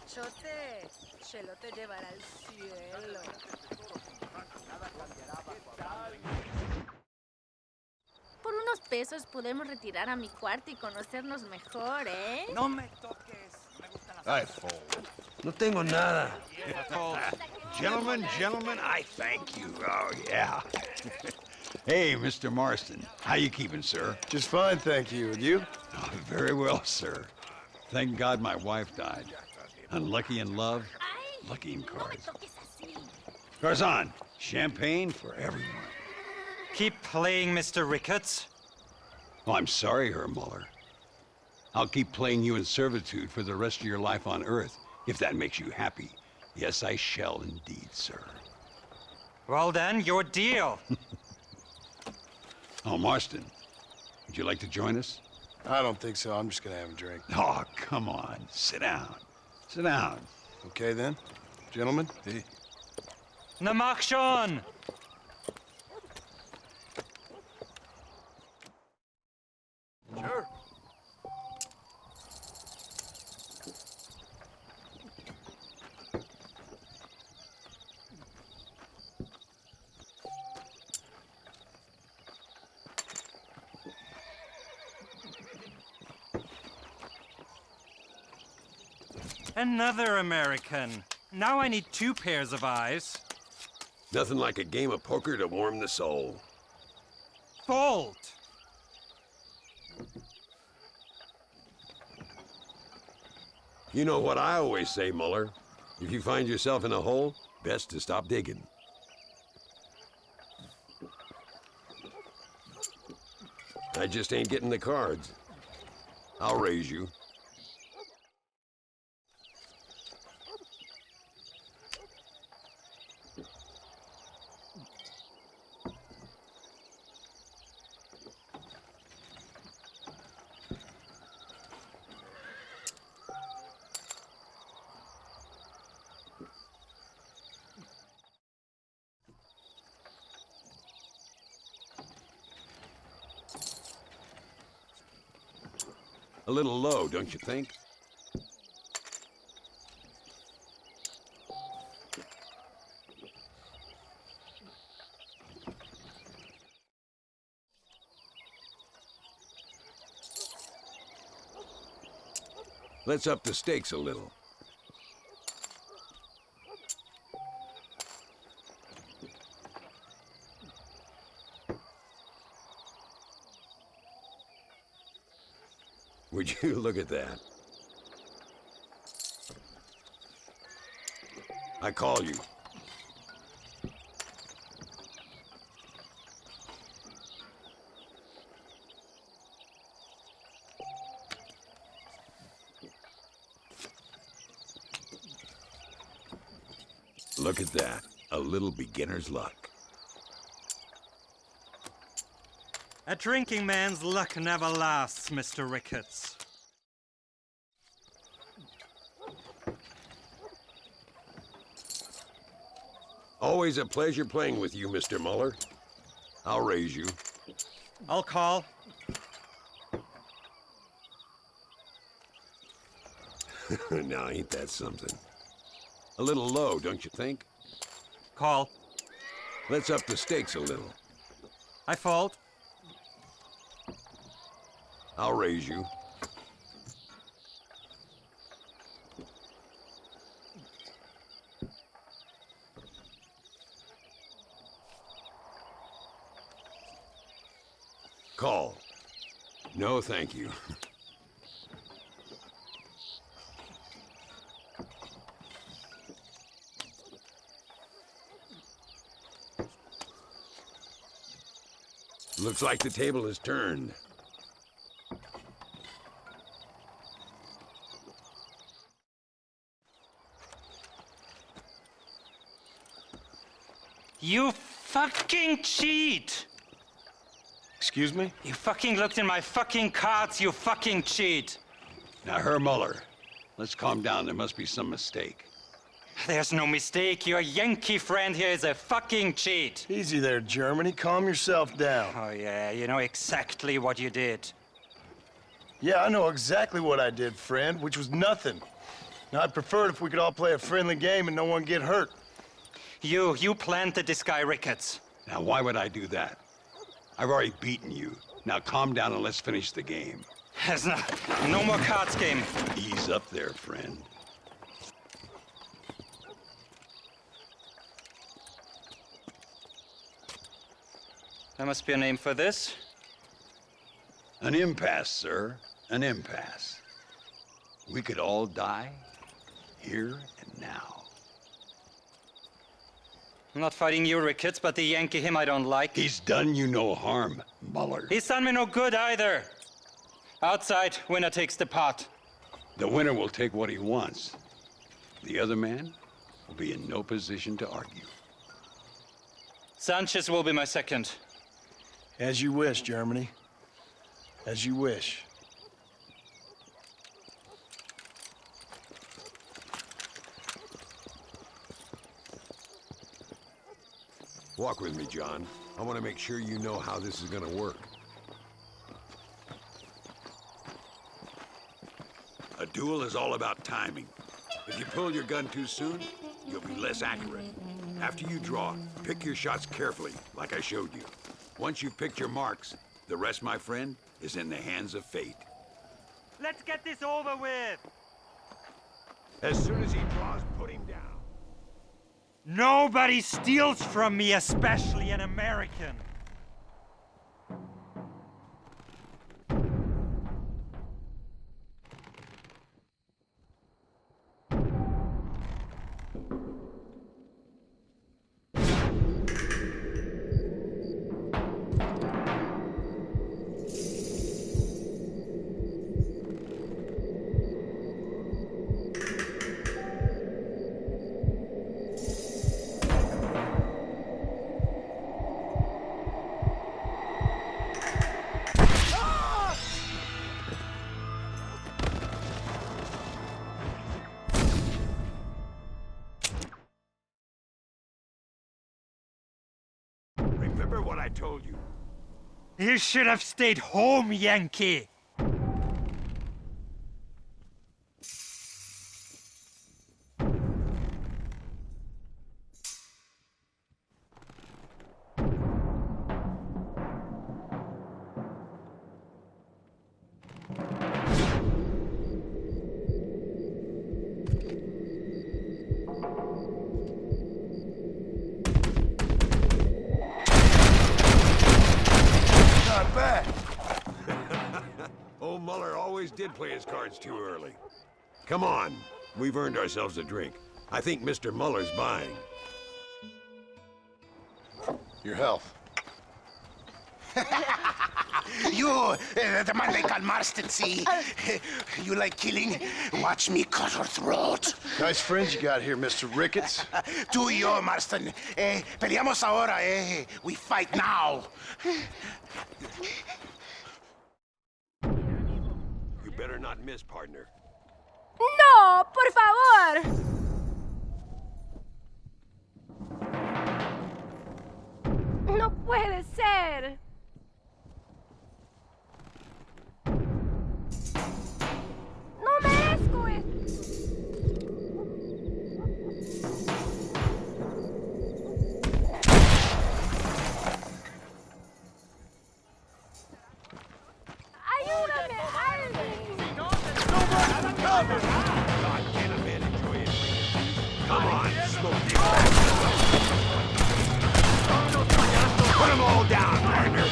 machote. Chelo te llevará al cielo. Por unos pesos podemos retirar a mi cuarto y conocernos mejor, ¿eh? No me toques. Me gustan las I fold. No tengo nada. Gentlemen, I thank you. Oh, yeah. Hey, Mr. Marston. How you keeping, sir? Just fine, thank you. And you? Oh, very well, sir. Thank God my wife died. Unlucky in love, lucky in cards. Garzon, champagne for everyone. Keep playing, Mr. Ricketts. Oh, I'm sorry, Herr Muller. I'll keep playing you in servitude for the rest of your life on Earth, if that makes you happy. Yes, I shall indeed, sir. Well then, your deal. Oh, Marston, would you like to join us? I don't think so. I'm just gonna have a drink. Oh, come on. Sit down. Sit down. Okay, then. Gentlemen? Hey. Na mach schon! Sure. Another American. Now I need 2 pairs of eyes. Nothing like a game of poker to warm the soul. Bolt! You know what I always say, Muller? If you find yourself in a hole, best to stop digging. I just ain't getting the cards. I'll raise you. A little low, don't you think? Let's up the stakes a little. Would you look at that? I call you. Look at that. A little beginner's luck. A drinking man's luck never lasts, Mr. Ricketts. Always a pleasure playing with you, Mr. Muller. I'll raise you. I'll call. Now, ain't that something? A little low, don't you think? Call. Let's up the stakes a little. I fold. I'll raise you. Call. No, thank you. Looks like the table is turned. You fucking cheat! Excuse me? You fucking looked in my fucking cards, you fucking cheat! Now, Herr Muller, let's calm down. There must be some mistake. There's no mistake. Your Yankee friend here is a fucking cheat. Easy there, Germany. Calm yourself down. Oh, yeah, you know exactly what you did. Yeah, I know exactly what I did, friend, which was nothing. Now, I'd prefer it if we could all play a friendly game and no one get hurt. You planted this guy, Ricketts. Now, why would I do that? I've already beaten you. Now, calm down and let's finish the game. There's no more cards game. Ease up there, friend. There must be a name for this. An impasse, sir. An impasse. We could all die, here and now. I'm not fighting you, Ricketts, but the Yankee him I don't like. He's done you no harm, Muller. He's done me no good either. Outside, winner takes the pot. The winner will take what he wants. The other man will be in no position to argue. Sanchez will be my second. As you wish, Germany. As you wish. Walk with me, John. I want to make sure you know how this is going to work. A duel is all about timing. If you pull your gun too soon, you'll be less accurate. After you draw, pick your shots carefully, like I showed you. Once you've picked your marks, the rest, my friend, is in the hands of fate. Let's get this over with. As soon as he draws, put him down. Nobody steals from me, especially an American. Remember what I told you. You should have stayed home, Yankee. Not bad. Old Muller always did play his cards too early. Come on, we've earned ourselves a drink. I think Mr. Muller's buying. Your health. You, the man they call Marston, see? You like killing? Watch me cut her throat. Nice friends you got here, Mr. Ricketts. Tú y yo, Marston. Peleamos ahora, We fight now. You better not miss, partner. ¡No! ¡Por favor! ¡No puede ser! ¡No merezco esto! ¡Ayúdame! ¡Alguien! God, can a man enjoy his drinking? Come on, smoke these. Put them all down, partner.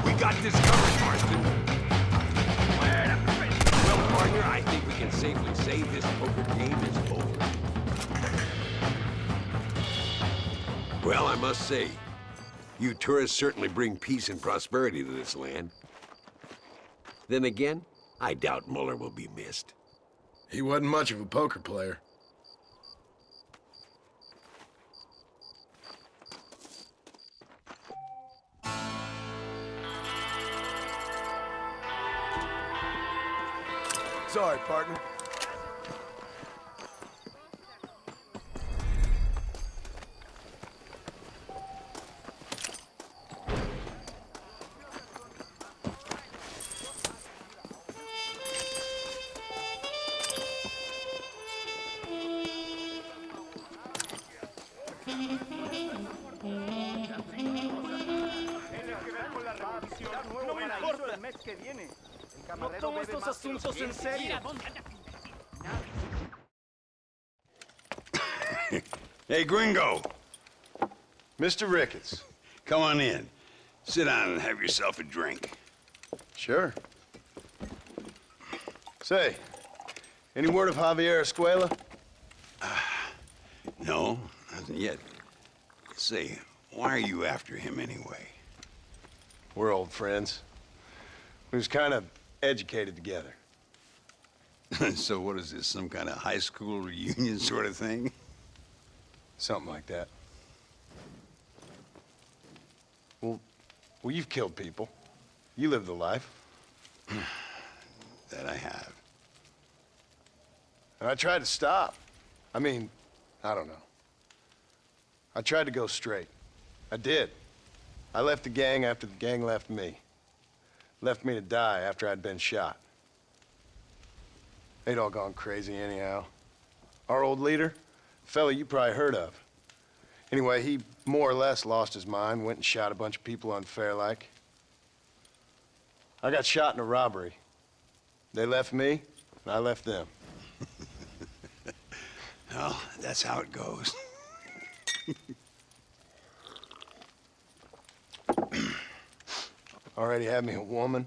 We got this covered, Marston. Well, partner, I think we can safely say this poker game is over. Well, I must say, you tourists certainly bring peace and prosperity to this land. Then again, I doubt Muller will be missed. He wasn't much of a poker player. Sorry, partner. que viene. No tomo estos asuntos en serio. Hey, gringo. Mr. Ricketts. Come on in. Sit down and have yourself a drink. Sure. Say, any word of Javier Escuela? No, nothing yet. Say, why are you after him anyway? We're old friends. We was kind of educated together. So what is this, some kind of high school reunion sort of thing? Something like that. Well, you've killed people. You lived the life. That I have. And I tried to stop. I mean, I don't know. I tried to go straight. I did. I left the gang after the gang left me. Left me to die after I'd been shot. They'd all gone crazy anyhow. Our old leader, fella you probably heard of. Anyway, he more or less lost his mind, went and shot a bunch of people unfair like. I got shot in a robbery. They left me, and I left them. Well, that's how it goes. Already had me a woman,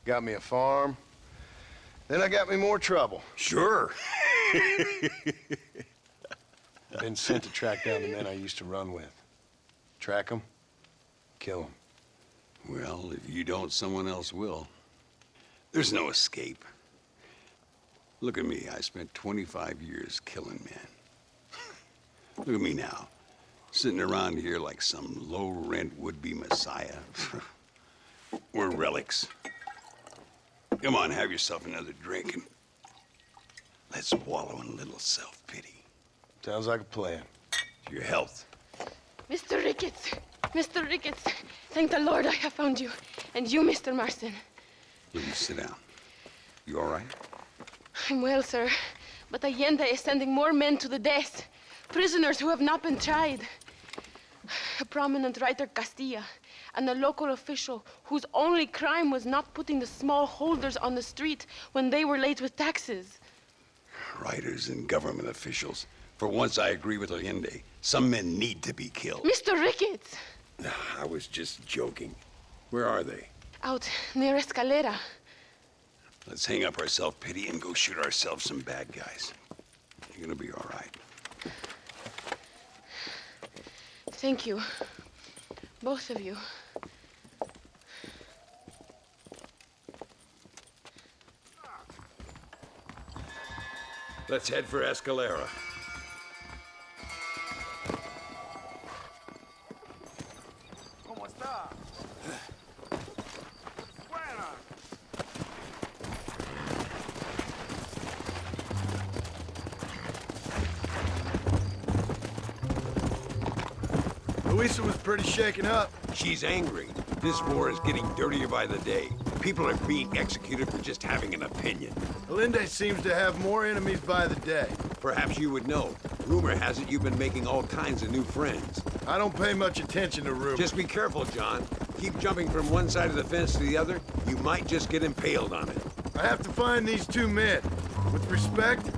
got me a farm, then I got me more trouble. Sure. Been sent to track down the men I used to run with. Track them, kill them. Well, if you don't, someone else will. There's no escape. Look at me. I spent 25 years killing men. Look at me now, sitting around here like some low-rent would-be messiah. We're relics. Come on, have yourself another drink and let's wallow in a little self-pity. Sounds like a plan. To your health. Mr. Ricketts! Mr. Ricketts! Thank the Lord I have found you. And you, Mr. Marston. Will you sit down? You all right? I'm well, sir. But Allende is sending more men to the death. Prisoners who have not been tried. A prominent writer, Castilla, and a local official whose only crime was not putting the small holders on the street when they were late with taxes. Writers and government officials. For once, I agree with Allende. Some men need to be killed. Mr. Ricketts! I was just joking. Where are they? Out near Escalera. Let's hang up our self-pity and go shoot ourselves some bad guys. You're gonna be all right. Thank you. Both of you. Let's head for Escalera. ¿Cómo está? Buena. Luisa was pretty shaken up. She's angry. This war is getting dirtier by the day. People are being executed for just having an opinion. Allende seems to have more enemies by the day. Perhaps you would know. Rumor has it you've been making all kinds of new friends. I don't pay much attention to rumors. Just be careful, John. Keep jumping from one side of the fence to the other. You might just get impaled on it. I have to find these two men. With respect,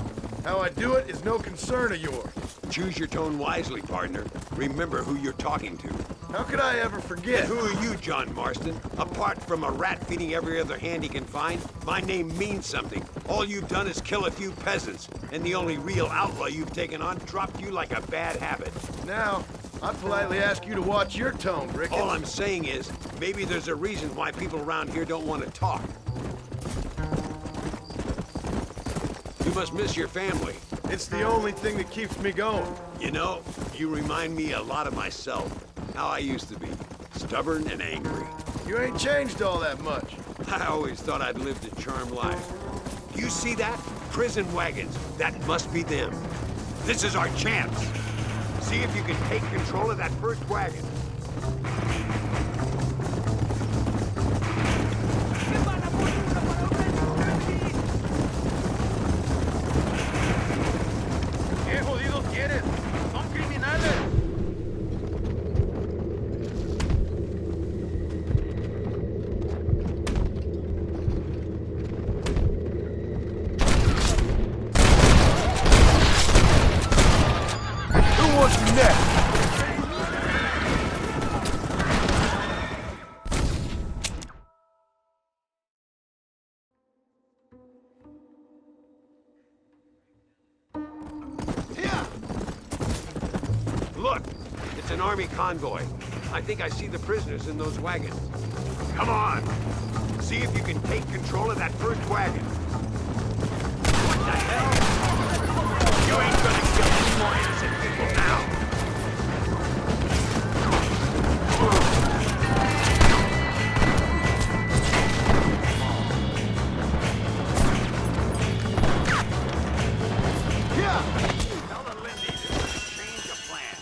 how I do it is no concern of yours. Choose your tone wisely, partner. Remember who you're talking to. How could I ever forget? And who are you, John Marston? Apart from a rat feeding every other hand he can find, my name means something. All you've done is kill a few peasants, and the only real outlaw you've taken on dropped you like a bad habit. Now, I politely ask you to watch your tone, Ricketts. All I'm saying is, maybe there's a reason why people around here don't want to talk. You must miss your family. It's the only thing that keeps me going. You know, you remind me a lot of myself. How I used to be. Stubborn and angry. You ain't changed all that much. I always thought I'd lived a charmed life. Do you see that? Prison wagons. That must be them. This is our chance. See if you can take control of that first wagon. ¿Qué jodidos quieres? Son criminales. army convoy. I think I see the prisoners in those wagons. Come on! See if you can take control of that first wagon. What the hell? You ain't gonna kill any more innocent people now! Tell the Lindy there's a change of plan.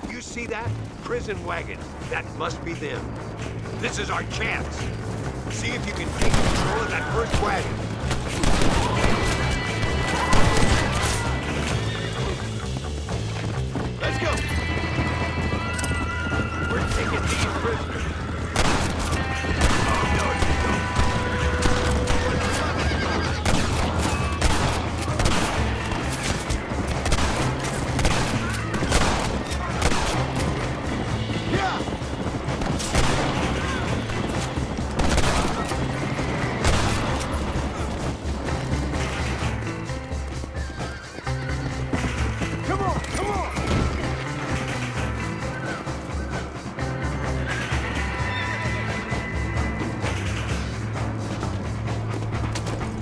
You see that? Prison wagons. That must be them. This is our chance. See if you can take control of that first wagon. Let's go! We're taking these prisoners. Oh, no, you don't. Come on, come on!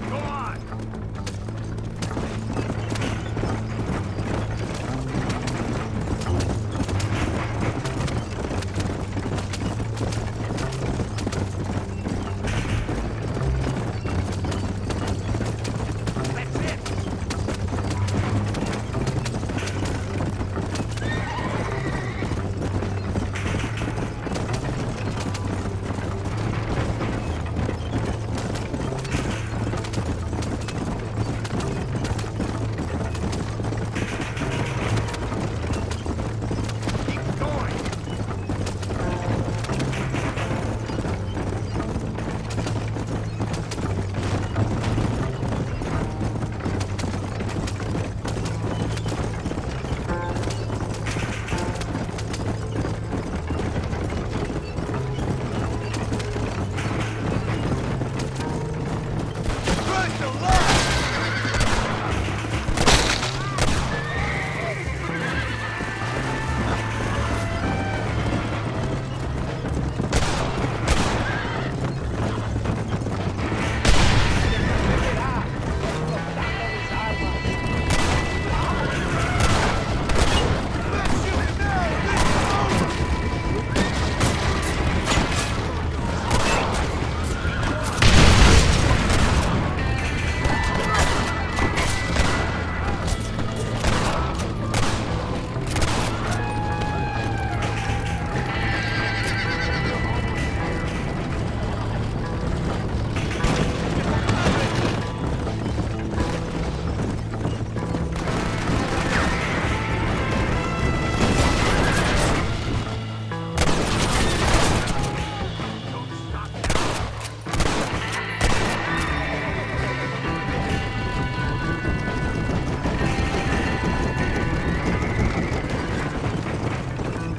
Go on! That's it! Keep going! Christ alive!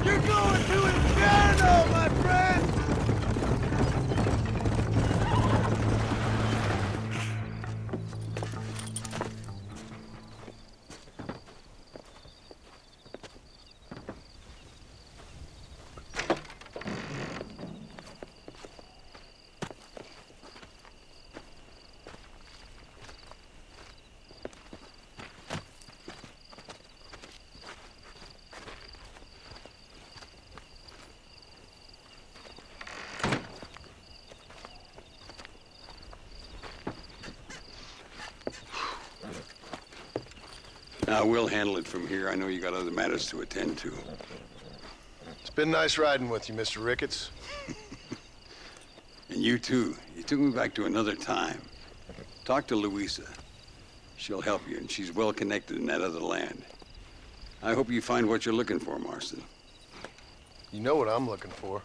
You're going to inferno, my friend! Now, we'll handle it from here. I know you got other matters to attend to. It's been nice riding with you, Mr. Ricketts. And you too. You took me back to another time. Talk to Louisa. She'll help you, and she's well connected in that other land. I hope you find what you're looking for, Marston. You know what I'm looking for.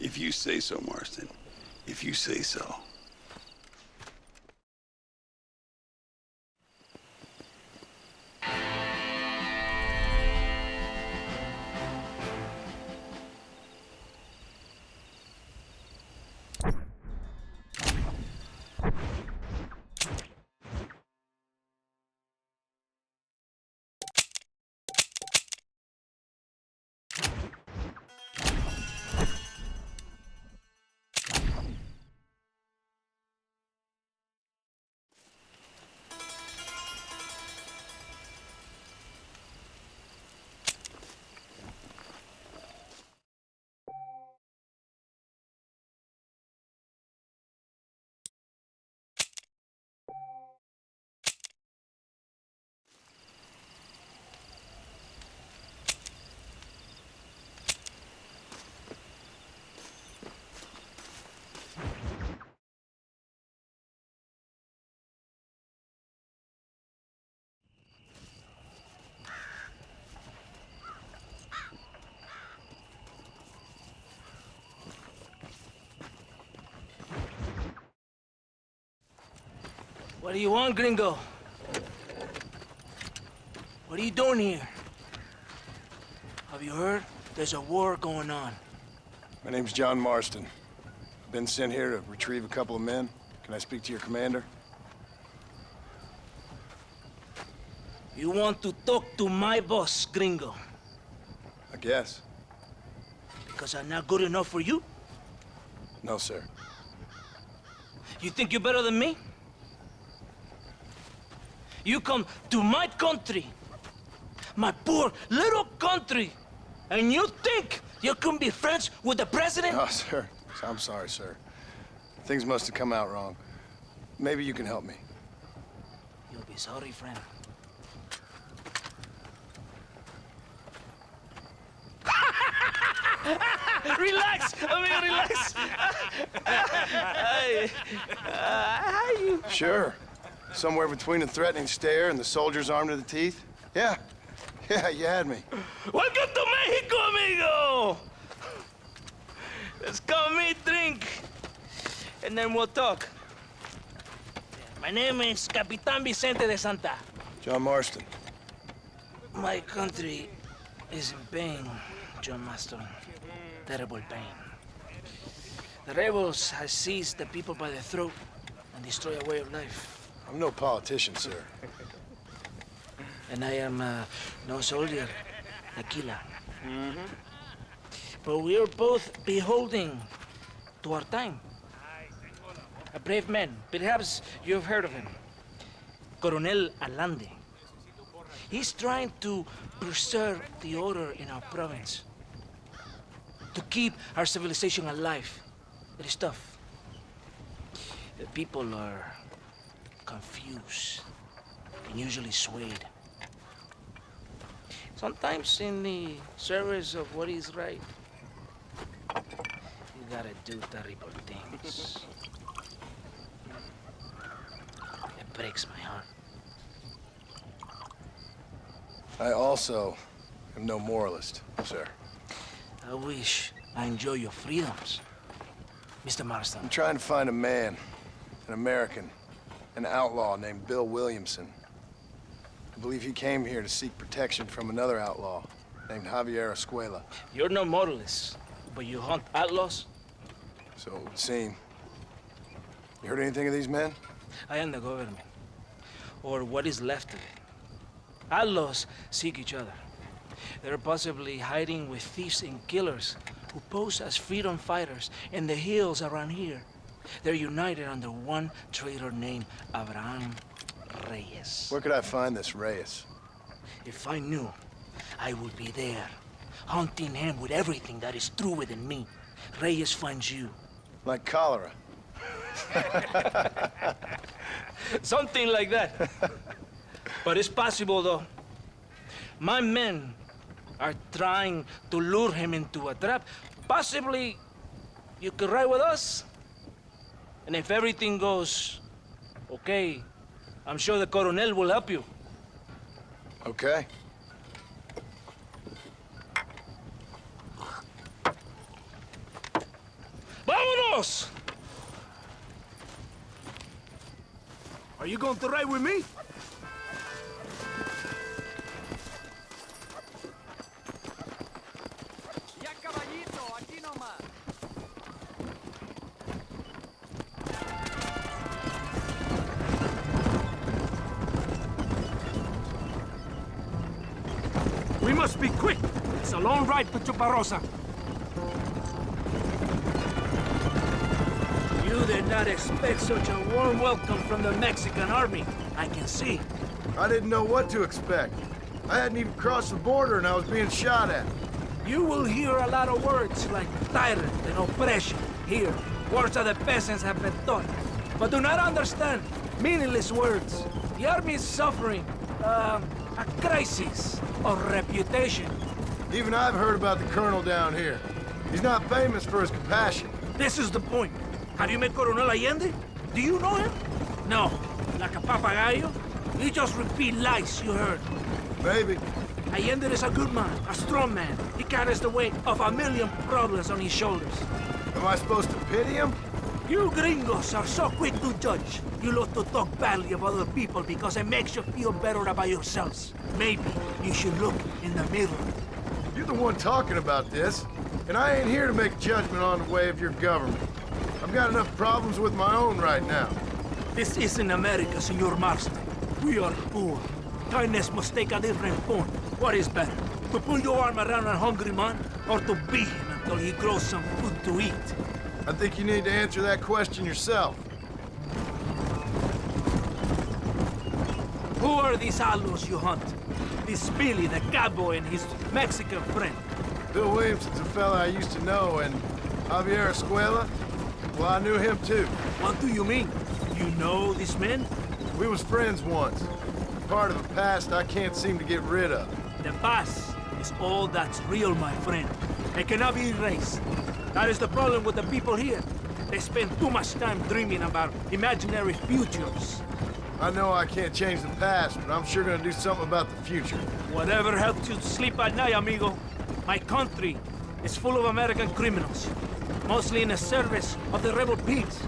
If you say so, Marston. If you say so. What do you want, gringo? What are you doing here? Have you heard? There's a war going on. My name's John Marston. Been sent here to retrieve a couple of men. Can I speak to your commander? You want to talk to my boss, gringo? I guess. Because I'm not good enough for you? No, sir. You think you're better than me? You come to my country, my poor little country, and you think you can be friends with the president? Oh, sir. I'm sorry, sir. Things must have come out wrong. Maybe you can help me. You'll be sorry, friend. Relax, amigo, relax. How you? Sure. Somewhere between a threatening stare and the soldier's arm to the teeth? Yeah. Yeah, you had me. Welcome to Mexico, amigo. Let's come meet, drink, and then we'll talk. My name is Capitan Vicente de Santa. John Marston. My country is in pain, John Marstone. Terrible pain. The rebels have seized the people by the throat and destroy a way of life. I'm no politician, sir. And I am no soldier, Aquila. But we are both beholding to our time. A brave man, perhaps you've heard of him. Coronel Allende. He's trying to preserve the order in our province. To keep our civilization alive. It is tough. The people are confused and usually swayed. Sometimes in the service of what is right, you gotta do terrible things. It breaks my heart. I also am no moralist, sir. I wish I enjoy your freedoms, Mr. Marston. I'm trying to find a man, an American, an outlaw named Bill Williamson. I believe he came here to seek protection from another outlaw named Javier Escuela. You're no moralist, but you hunt outlaws? So it would seem. You heard anything of these men? I am the government, or what is left of it. Outlaws seek each other. They're possibly hiding with thieves and killers who pose as freedom fighters in the hills around here. They're united under one traitor named Abraham Reyes. Where could I find this Reyes? If I knew, I would be there, hunting him with everything that is true within me. Reyes finds you. Like cholera. Something like that. But it's possible, though. My men are trying to lure him into a trap. Possibly, you could ride with us. And if everything goes okay, I'm sure the Coronel will help you. Okay. Vámonos! Are you going to ride with me? We must be quick. It's a long ride to Chuparosa. You did not expect such a warm welcome from the Mexican army. I can see. I didn't know what to expect. I hadn't even crossed the border and I was being shot at. You will hear a lot of words like tyrant and oppression here. Words that the peasants have been taught. But do not understand meaningless words. The army is suffering a crisis of reputation. Even I've heard about the colonel down here. He's not famous for his compassion. This is the point. Have you met Coronel Allende? Do you know him? No. Like a papagayo? He just repeat lies you heard. Maybe. Allende is a good man, a strong man. He carries the weight of 1,000,000 problems on his shoulders. Am I supposed to pity him? You gringos are so quick to judge. You love to talk badly of other people because it makes you feel better about yourselves. Maybe you should look in the mirror. You're the one talking about this, and I ain't here to make judgment on the way of your government. I've got enough problems with my own right now. This isn't America, Senor Marston. We are poor. Kindness must take a different form. What is better? To pull your arm around a hungry man, or to beat him until he grows some food to eat? I think you need to answer that question yourself. Who are these outlaws you hunt? This Billy, the cowboy, and his Mexican friend. Bill Williamson's a fella I used to know, and Javier Escuela, well, I knew him too. What do you mean? You know these men? We was friends once. Part of a past I can't seem to get rid of. The past is all that's real, my friend. It cannot be erased. That is the problem with the people here. They spend too much time dreaming about imaginary futures. I know I can't change the past, but I'm sure gonna do something about the future. Whatever helps you sleep at night, amigo. My country is full of American criminals, mostly in the service of the rebel pigs.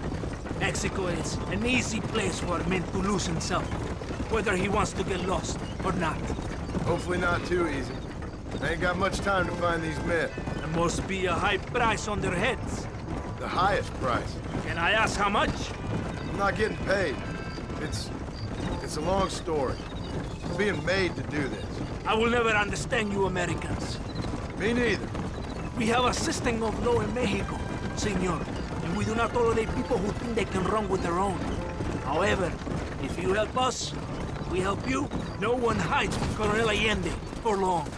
Mexico is an easy place for a man to lose himself, whether he wants to get lost or not. Hopefully not too easy. I ain't got much time to find these men. There must be a high price on their heads. The highest price. Can I ask how much? I'm not getting paid. It's a long story. I'm being made to do this. I will never understand you Americans. Me neither. We have a system of law in Mexico, senor, and we do not tolerate people who think they can run with their own. However, if you help us, we help you. No one hides from Colonel Allende for long.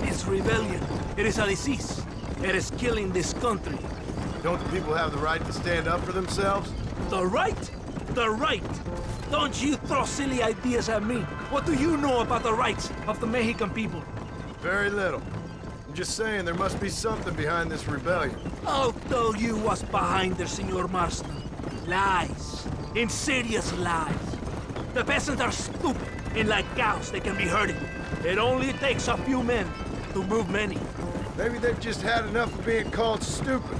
It's rebellion. It is a disease. It is killing this country. Don't the people have the right to stand up for themselves? The right? The right! Don't you throw silly ideas at me. What do you know about the rights of the Mexican people? Very little. I'm just saying there must be something behind this rebellion. I'll tell you what's behind there, Senor Marston. Lies. Insidious lies. The peasants are stupid, and like cows, they can be herded. It only takes a few men to move many. Maybe they've just had enough of being called stupid.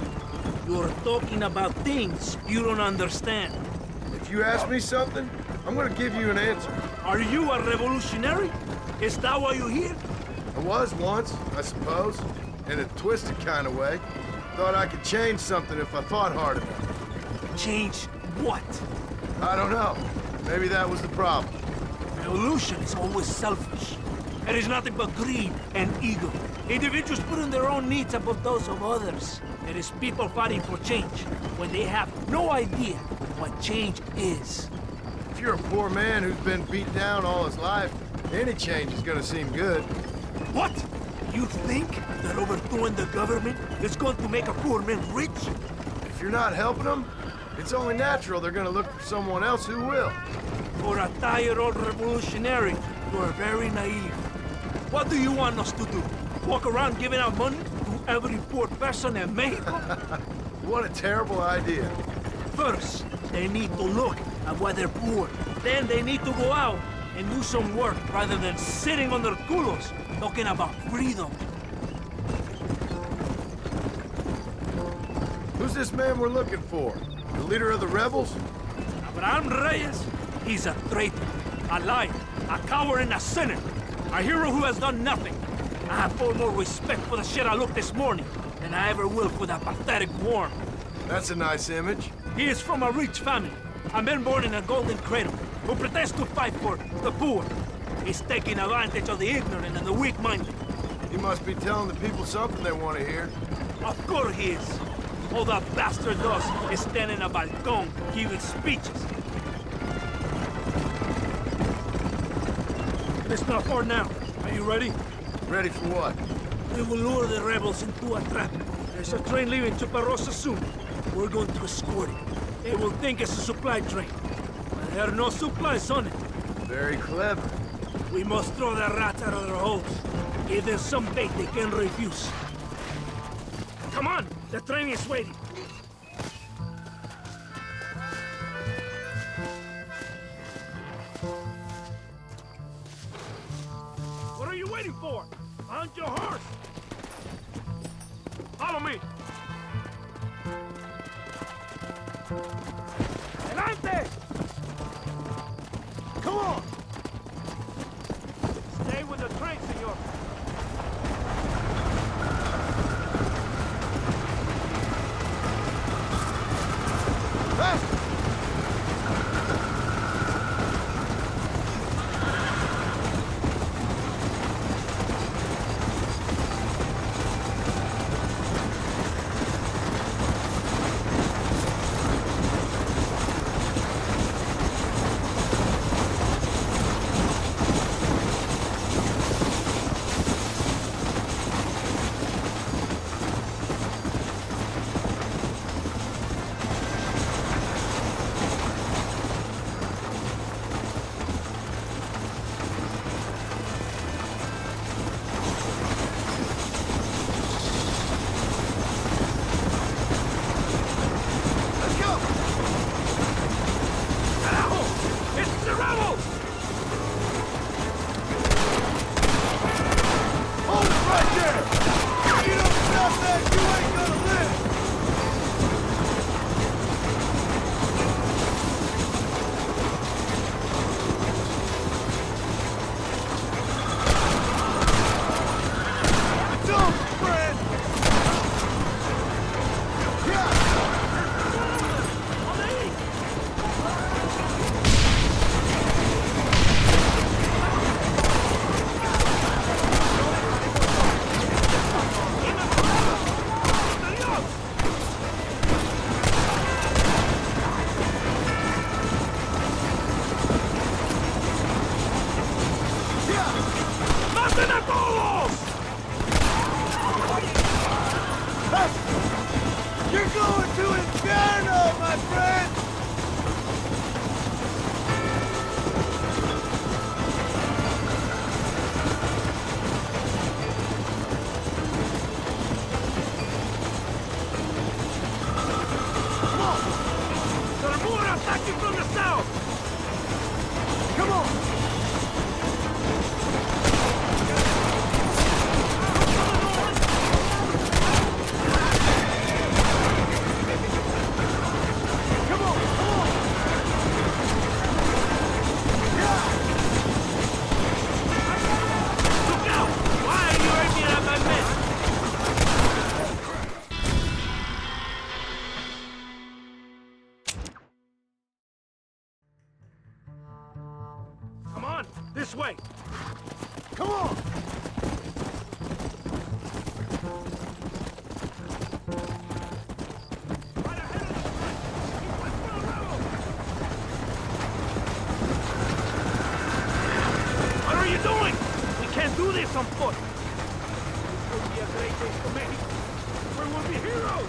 You're talking about things you don't understand. If you ask me something, I'm gonna give you an answer. Are you a revolutionary? Is that why you're here? I was once, I suppose, in a twisted kind of way. Thought I could change something if I thought hard enough. Change what? I don't know. Maybe that was the problem. Revolution is always selfish. It is nothing but greed and ego. Individuals putting their own needs above those of others. It is people fighting for change when they have no idea what change is. If you're a poor man who's been beat down all his life, any change is gonna seem good. What? You think that overthrowing the government is going to make a poor man rich? If you're not helping them, it's only natural they're gonna look for someone else who will. For a tired old revolutionary, you are very naive. What do you want us to do? Walk around giving out money to every poor person in Mexico? What a terrible idea. First, they need to look at why they're poor. Then they need to go out and do some work rather than sitting on their culos talking about freedom. Who's this man we're looking for? The leader of the rebels? Abraham Reyes, he's a traitor, a liar, a coward and a sinner. A hero who has done nothing. I have far more respect for the shit I looked this morning than I ever will for that pathetic worm. That's a nice image. He is from a rich family, a man born in a golden cradle, who pretends to fight for the poor. He's taking advantage of the ignorant and the weak-minded. He must be telling the people something they want to hear. Of course he is. All that bastard does is stand in a balcón giving speeches. It's not far now. Are you ready? Ready for what? We will lure the rebels into a trap. There's a train leaving Chuparosa soon. We're going to escort it. They will think it's a supply train. But there are no supplies on it. Very clever. We must throw the rats out of their holes. Give them some bait they can refuse. Come on! The train is waiting. What are you waiting for? Mount your horse! Follow me! Delante! Come on! Stay with the train, senor. This way! Come on! Right ahead of us! What are you doing? We can't do this on foot! This will be a great day for Mexico, where we'll be heroes!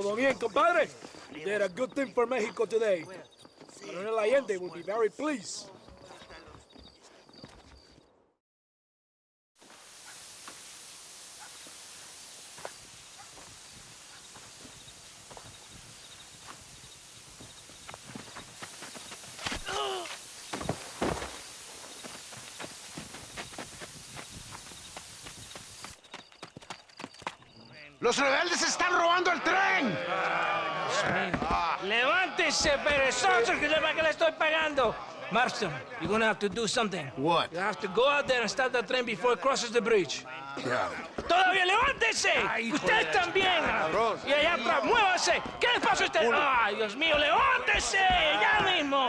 Todo bien, compadre? You did a good thing for Mexico today. Coronel Allende will be very pleased. ¡Los rebeldes están robando el tren! ¡Levántese, perezosos, que le estoy pagando! Marston, you're gonna have to do something. What? You have to go out there and stop the train before it crosses the bridge. Yeah. ¡Todavía levántese! ¡Usted también! Y allá atrás, muévase. ¿Qué le pasa a usted? ¡Ay, Dios mío, levántese! ¡Ya mismo!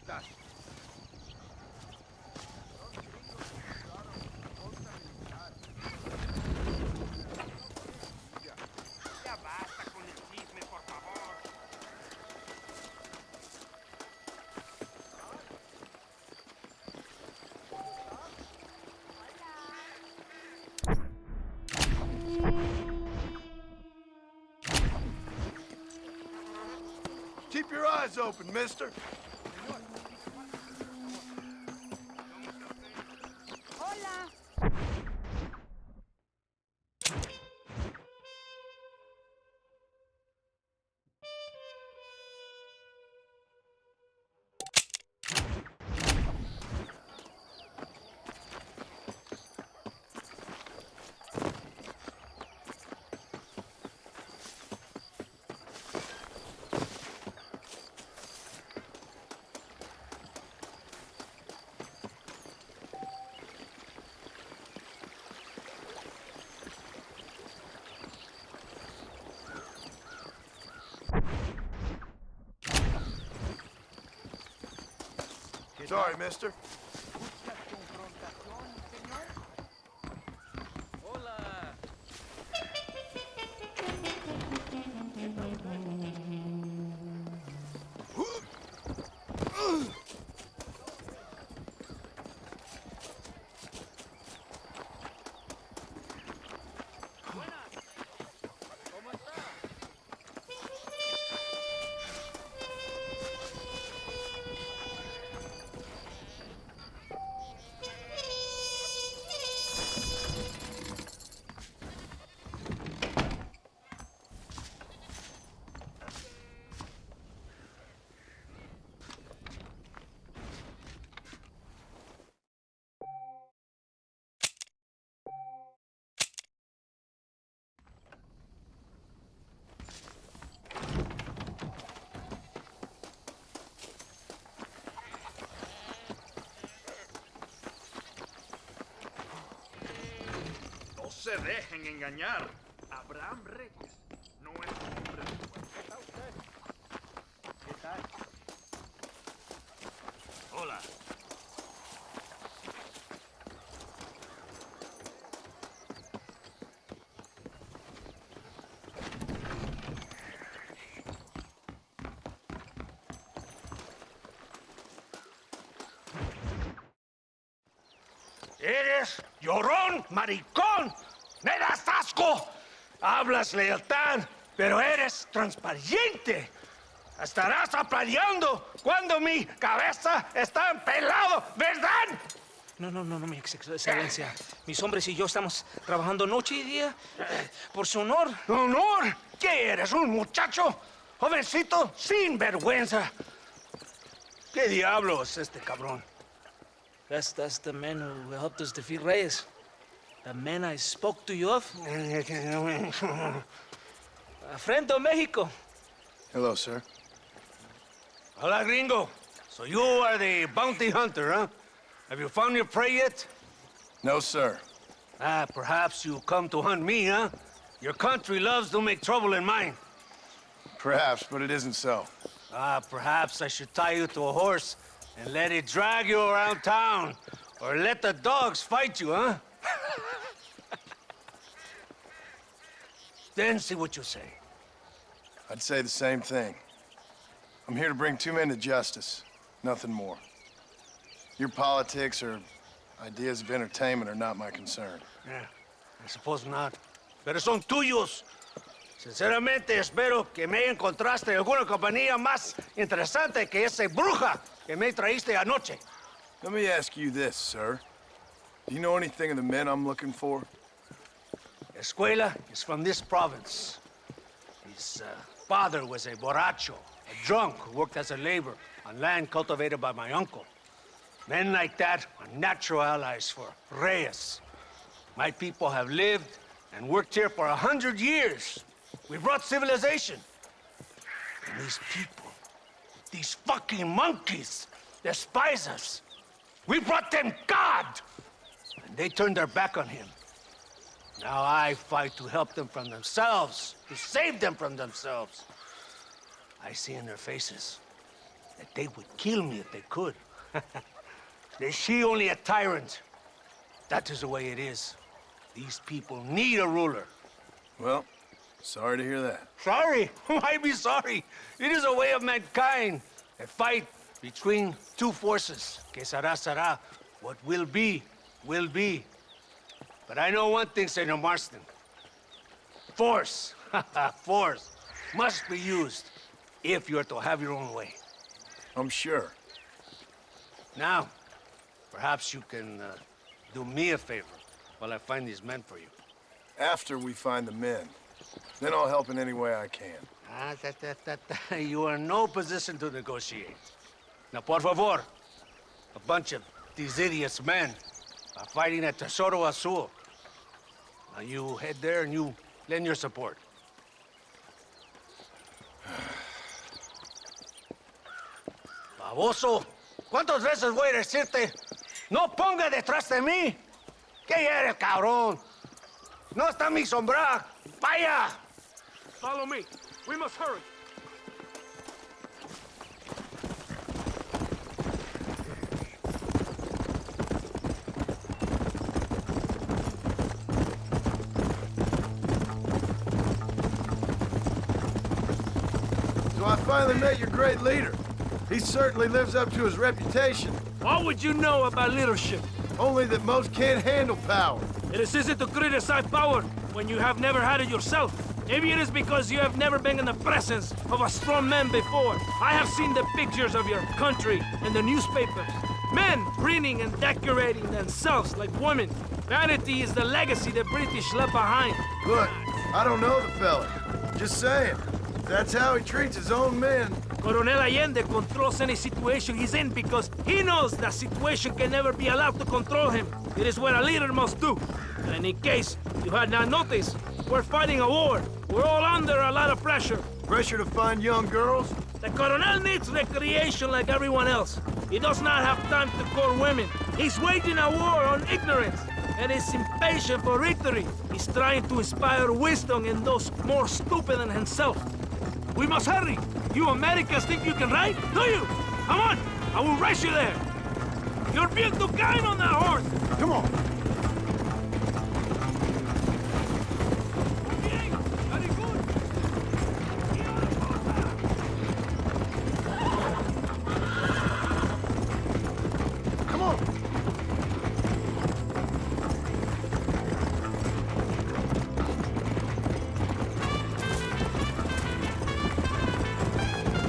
estás? Ya basta con el chisme, por favor. Keep your eyes open, mister. Sorry, mister. se dejen engañar. Abraham Reyes no es un hombre de suerte. ¿Qué tal usted? ¿Qué tal? Hola. ¡Eres llorón, maricón! ¡Me das asco! Hablas lealtad, pero eres transparente. Estarás aplaudiendo cuando mi cabeza está pelado, ¿verdad? No, mi excelencia. Mis hombres y yo estamos trabajando noche y día por su honor. ¿Honor? ¿Qué eres, un muchacho? Jovencito sin vergüenza. ¿Qué diablo es este cabrón? That's the man who helped us defeat Reyes. The man I spoke to you of. A friend of Mexico. Hello, sir. Hola, gringo. So you are the bounty hunter, huh? Have you found your prey yet? No, sir. Perhaps you come to hunt me, huh? Your country loves to make trouble in mine. Perhaps, but it isn't so. Perhaps I should tie you to a horse and let it drag you around town. Or let the dogs fight you, huh? Then see what you say. I'd say the same thing. I'm here to bring two men to justice. Nothing more. Your politics or ideas of entertainment are not my concern. Yeah, I suppose not. Pero son tuyos. Sinceramente, espero que me encontraste alguna compañía más interesante que esa bruja que me traíste anoche. Let me ask you this, sir. Do you know anything of the men I'm looking for? Escuela is from this province. His father was a borracho, a drunk who worked as a laborer on land cultivated by my uncle. Men like that are natural allies for Reyes. My people have lived and worked here for 100 years. We brought civilization. And these people, these fucking monkeys, despise us. We brought them God! And they turned their back on him. Now I fight to help them from themselves, to save them from themselves. I see in their faces that they would kill me if they could. They see only a tyrant. That is the way it is. These people need a ruler. Well, sorry to hear that. Sorry? Why be sorry? It is a way of mankind. A fight between two forces. Que será. What will be, will be. But I know one thing, Senor Marston. Force, force, must be used if you're to have your own way. I'm sure. Now, perhaps you can do me a favor while I find these men for you. After we find the men, then I'll help in any way I can. You are in no position to negotiate. Now, por favor, a bunch of these idiots men are fighting at Tesoro Azul. Now you head there and you lend your support. Baboso, ¿cuántas veces voy a decirte? No ponga detrás de mí. ¿Qué eres, cabrón? No está mi sombra. Vaya. Follow me. We must hurry. So I finally met your great leader. He certainly lives up to his reputation. What would you know about leadership? Only that most can't handle power. It is easy to criticize power when you have never had it yourself. Maybe it is because you have never been in the presence of a strong man before. I have seen the pictures of your country in the newspapers. Men preening and decorating themselves like women. Vanity is the legacy the British left behind. Look, I don't know the fella. Just saying. That's how he treats his own men. Coronel Allende controls any situation he's in because he knows that situation can never be allowed to control him. It is what a leader must do. And in case you had not noticed, we're fighting a war. We're all under a lot of pressure. Pressure to find young girls? The Coronel needs recreation like everyone else. He does not have time to court women. He's waging a war on ignorance. and is impatient for victory. He's trying to inspire wisdom in those more stupid than himself. We must hurry. You Americans think you can ride? Do you? Come on, I will race you there. You're bien too kind on that horse. Come on. Very good. Come on.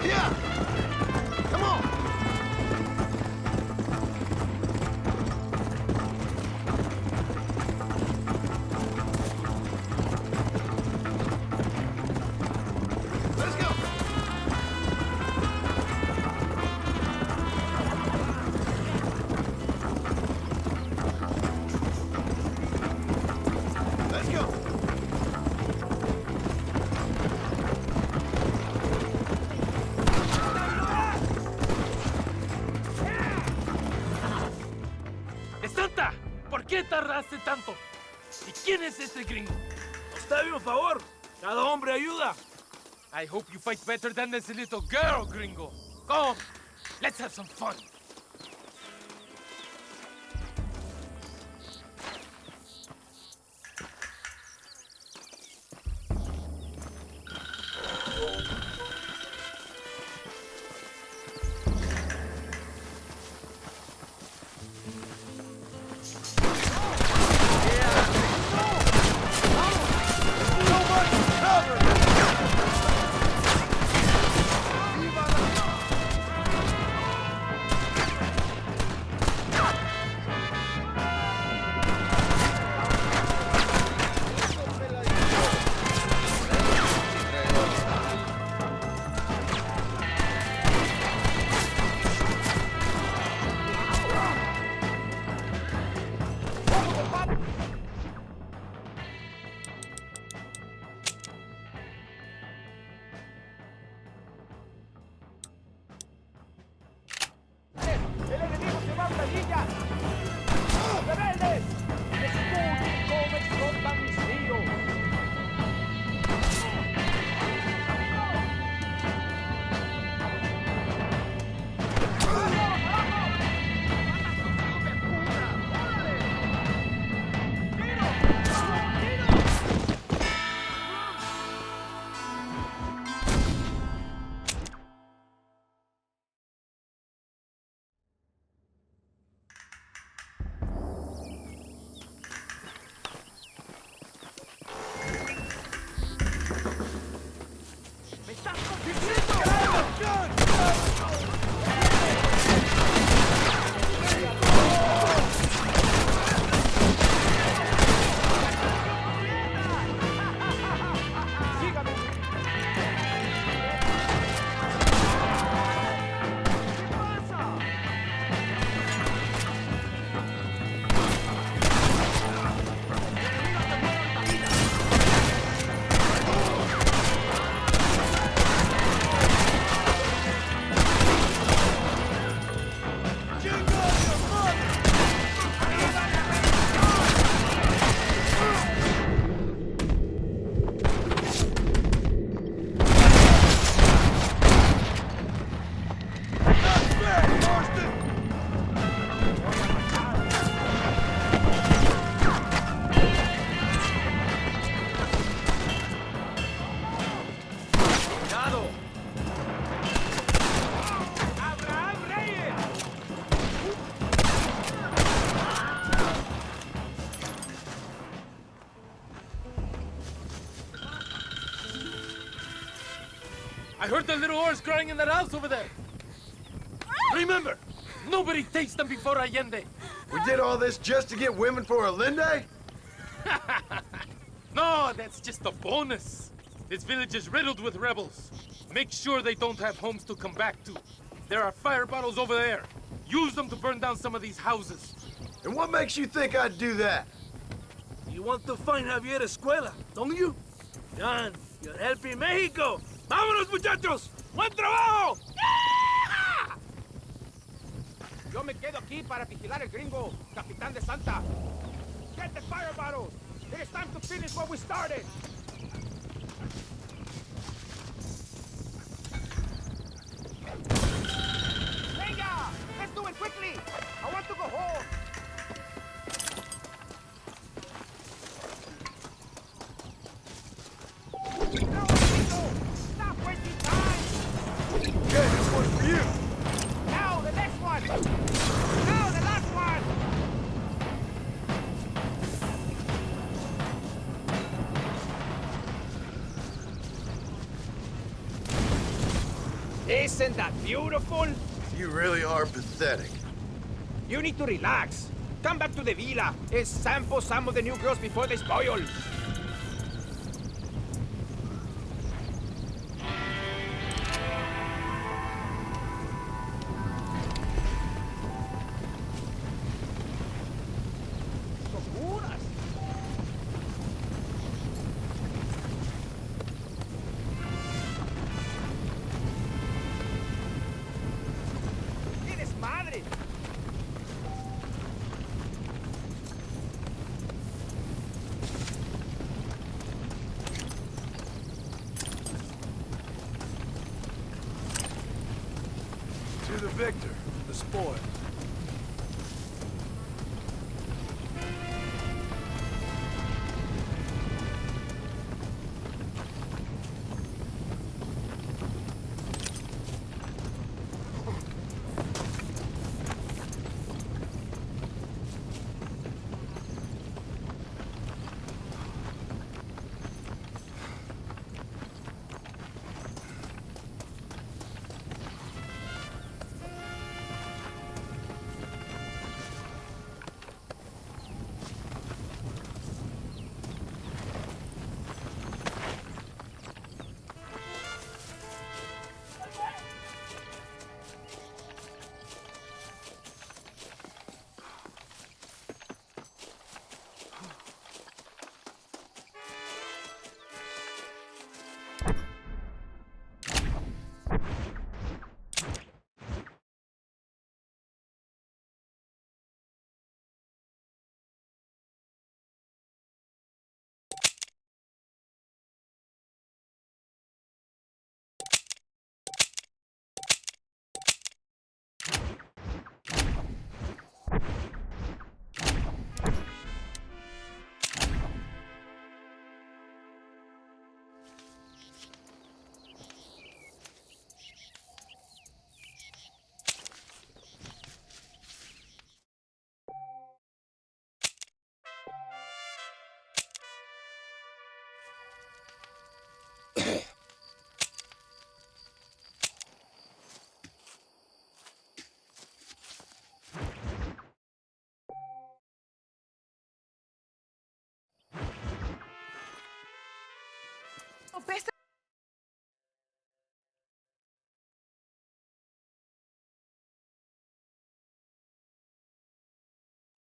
Yeah. Come on. Let's go. Let's go. ¡Santa! ¿Por qué tardaste tanto? ¿Y quién es este gringo? Está bien, por favor. Cada hombre ayuda. I hope you fight better than this little girl, gringo. Come, let's have some fun. ¡El enemigo se va a una línea! ¡Rebeldes! ¡Escuchen cómo explotan mis ríos! I heard the little horse crying in that house over there. Remember, nobody takes them before Allende. We did all this just to get women for Allende? No, that's just a bonus. This village is riddled with rebels. Make sure they don't have homes to come back to. There are fire bottles over there. Use them to burn down some of these houses. And what makes you think I'd do that? You want to find Javier Escuela, don't you? John, you're helping Mexico. ¡Vámonos, muchachos! ¡Buen trabajo! Yo me quedo aquí para vigilar el gringo, capitán de Santa. ¿Qué the fire bottles! It is time to finish what we started! Venga! Let's do it quickly! I want to go home! Stop wasting time! Okay, this one's for you. Now, the next one! Now, the last one! Isn't that beautiful? You really are pathetic. You need to relax. Come back to the villa and sample some of the new girls before they spoil. To the victor, the spoil. Oh, Besa,